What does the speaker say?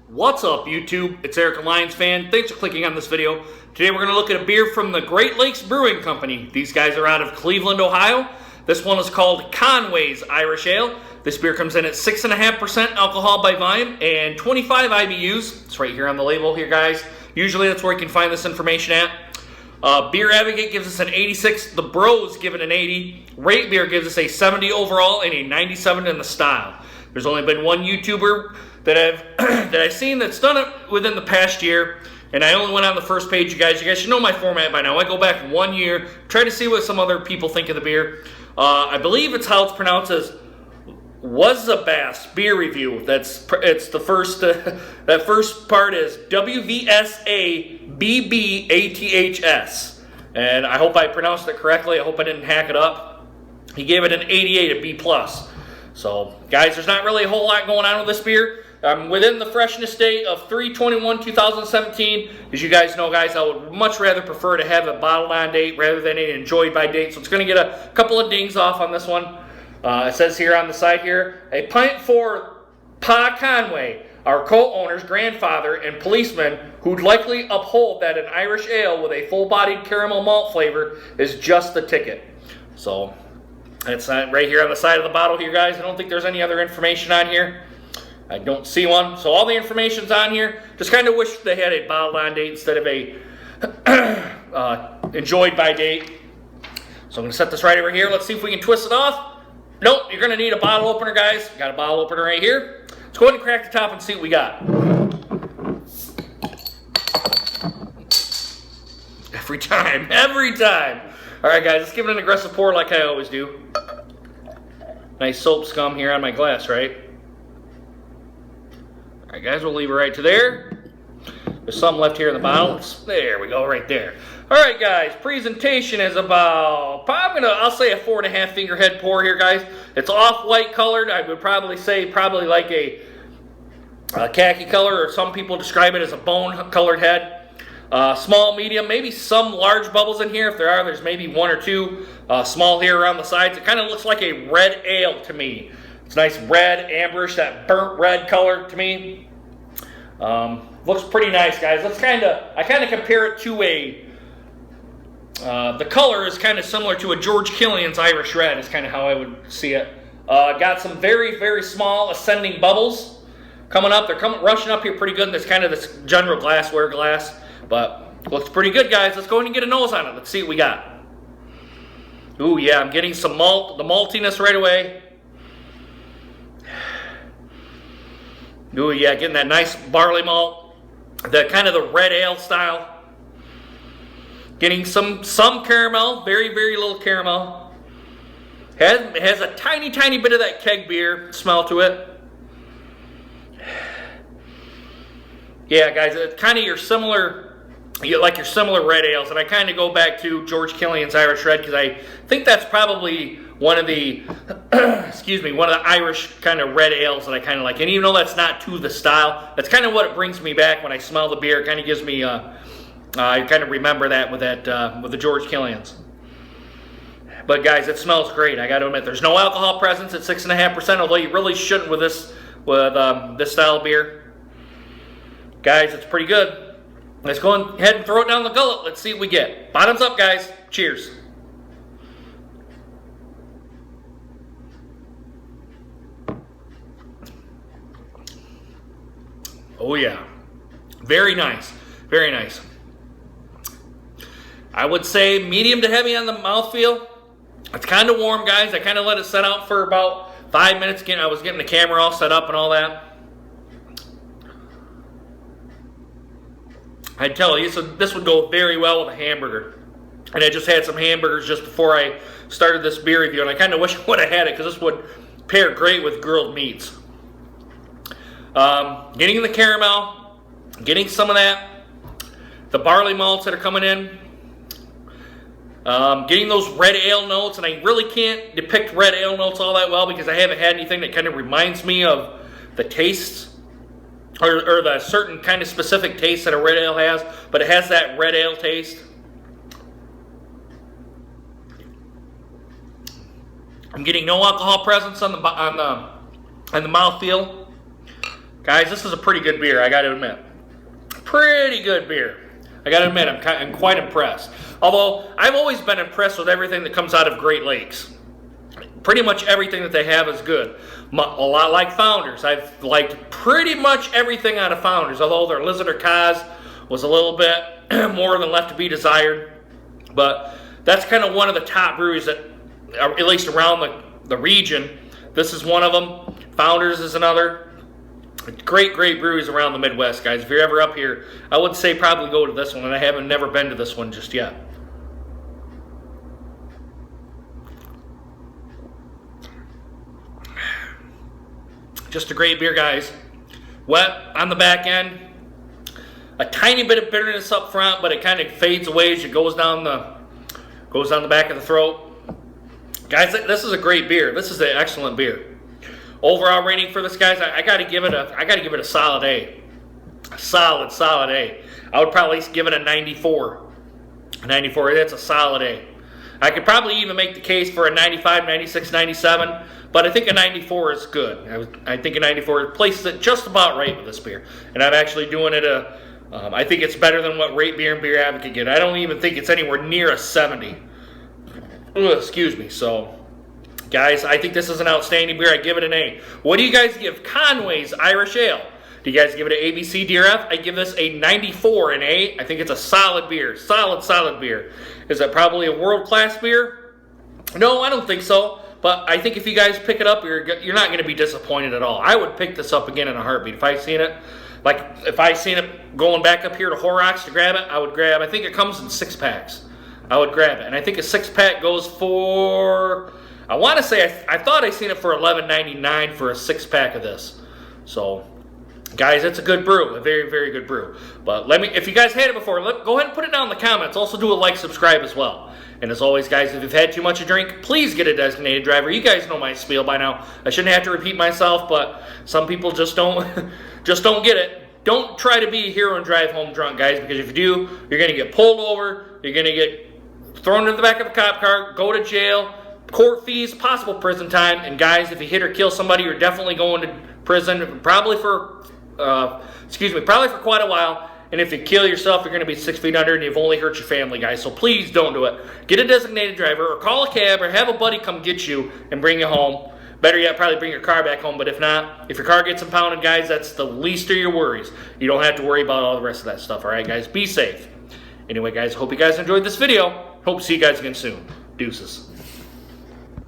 What's up, YouTube? It's EricALionsFan. Thanks for clicking on this video. Today we're going to look at a beer from the Great Lakes Brewing Company. These guys are out of Cleveland, Ohio. This one is called Conway's Irish Ale. This beer comes in at 6.5% alcohol by volume and 25 IBUs. It's right here on the label here, guys. Usually that's where you can find this information at. Beer Advocate gives us an 86. The Bros give it an 80. Rate Beer gives us a 70 overall and a 97 in the style. There's only been one YouTuber that I've seen that's done it within the past year, and I only went on the first page. You guys should know my format by now. I go back 1 year, try to see what some other people think of the beer. I believe it's how it's pronounced as Wazabas Beer Review. It's the first that first part is WVSABBATHS, and I hope I pronounced it correctly. I hope I didn't hack it up. He gave it an 88, a B+. So, guys, there's not really a whole lot going on with this beer. Within the freshness date of 3/21/2017. As you guys know, guys, I would much rather prefer to have a bottled on date rather than an enjoyed by date. So it's going to get a couple of dings off on this one. It says here on the side here, a pint for Pa Conway, our co-owner's grandfather and policeman, who'd likely uphold that an Irish ale with a full-bodied caramel malt flavor is just the ticket. So it's right here on the side of the bottle here, guys. I don't think there's any other information on here. I don't see one. So all the information's on here. Just kind of wish they had a bottled on date instead of a enjoyed by date. So I'm going to set this right over here. Let's see if we can twist it off. Nope, you're going to need a bottle opener, guys. Got a bottle opener right here. Let's go ahead and crack the top and see what we got. Every time. All right, guys, let's give it an aggressive pour like I always do. Nice soap scum here on my glass, right? All right, guys, we'll leave it right to there. There's some left here in the bottle. There we go, right there. All right, guys, presentation is about, I'll say a 4.5 finger head pour here, guys. It's off-white colored. I would probably say like a khaki color, or some people describe it as a bone-colored head. Small, medium, maybe some large bubbles in here. If there are, there's maybe one or two small here around the sides. It kind of looks like a red ale to me. It's nice red, amberish, that burnt red color to me. Looks pretty nice, guys. I kind of compare it to the color is kind of similar to a George Killian's Irish Red is kind of how I would see it. Got some very, very small ascending bubbles coming up. They're rushing up here pretty good. And there's kind of this general glassware glass. But looks pretty good, guys. Let's go ahead and get a nose on it. Let's see what we got. Ooh, yeah, I'm getting some malt, the maltiness right away. Ooh, yeah, getting that nice barley malt, the kind of the red ale style. Getting some caramel, very, very little caramel. Has a tiny, tiny bit of that keg beer smell to it. Yeah, guys, it's kind of your similar red ales, and I kind of go back to George Killian's Irish Red because I think that's probably one of the, one of the Irish kind of red ales that I kind of like. And even though that's not to the style, that's kind of what it brings me back when I smell the beer. It kind of gives me, I kind of remember that with the George Killian's. But guys, it smells great. I got to admit, there's no alcohol presence at 6.5%, although you really shouldn't with this style of beer. Guys, it's pretty good. Let's go ahead and throw it down the gullet. Let's see what we get. Bottoms up, guys. Cheers. Oh, yeah. Very nice. Very nice. I would say medium to heavy on the mouthfeel. It's kind of warm, guys. I kind of let it set out for about 5 minutes. I was getting the camera all set up and all that. I tell you, this would go very well with a hamburger. And I just had some hamburgers just before I started this beer review, and I kind of wish I would have had it because this would pair great with grilled meats. Getting the caramel, getting some of that, the barley malts that are coming in, getting those red ale notes, and I really can't depict red ale notes all that well because I haven't had anything that kind of reminds me of the tastes or the certain kind of specific taste that a red ale has, but it has that red ale taste. I'm getting no alcohol presence on the mouthfeel. Guys, this is a pretty good beer, I got to admit. Pretty good beer. I got to admit, I'm quite impressed. Although, I've always been impressed with everything that comes out of Great Lakes. Pretty much everything that they have is good. A lot like Founders. I've liked pretty much everything out of Founders, although their Lizard or Kaz was a little bit more than left to be desired. But that's kind of one of the top breweries that, at least around the region. This is one of them. Founders is another. Great breweries around the Midwest, guys. If you're ever up here, I would say probably go to this one, and I haven't never been to this one just yet. Just a great beer, guys. Wet on the back end. A tiny bit of bitterness up front, but it kind of fades away as it goes down the back of the throat. Guys, this is a great beer. This is an excellent beer. Overall rating for this, guys, I gotta give it a solid A. A solid A. I would probably give it a 94. 94, that's a solid A. I could probably even make the case for a 95, 96, 97, but I think a 94 is good. I think a 94 places it just about right with this beer. And I'm actually doing it I think it's better than what Rate Beer and Beer Advocate get. I don't even think it's anywhere near a 70. Excuse me, so... Guys, I think this is an outstanding beer. I give it an A. What do you guys give Conway's Irish Ale? Do you guys give it an A, B, C, D, or F? I give this a 94, an A. I think it's a solid beer. Solid beer. Is it probably a world-class beer? No, I don't think so. But I think if you guys pick it up, you're not going to be disappointed at all. I would pick this up again in a heartbeat. If I seen it, if I seen it going back up here to Horrocks to grab it, I would grab. I think it comes in 6-packs. I would grab it. And I think a 6-pack goes for... I want to say, I thought I seen it for $11.99 for a 6-pack of this. So, guys, it's a good brew, a very good brew. But if you guys had it before, go ahead and put it down in the comments. Also do a like, subscribe as well. And as always, guys, if you've had too much to drink, please get a designated driver. You guys know my spiel by now. I shouldn't have to repeat myself, but some people just don't get it. Don't try to be a hero and drive home drunk, guys, because if you do, you're going to get pulled over, you're going to get thrown in the back of a cop car, go to jail, court fees, possible prison time, and guys, if you hit or kill somebody, you're definitely going to prison, probably for quite a while. And if you kill yourself, you're going to be 6 feet under, and you've only hurt your family, guys. So please don't do it. Get a designated driver, or call a cab, or have a buddy come get you and bring you home. Better yet, probably bring your car back home. But if not, if your car gets impounded, guys, that's the least of your worries. You don't have to worry about all the rest of that stuff. All right, guys, be safe. Anyway, guys, hope you guys enjoyed this video. Hope to see you guys again soon. Deuces.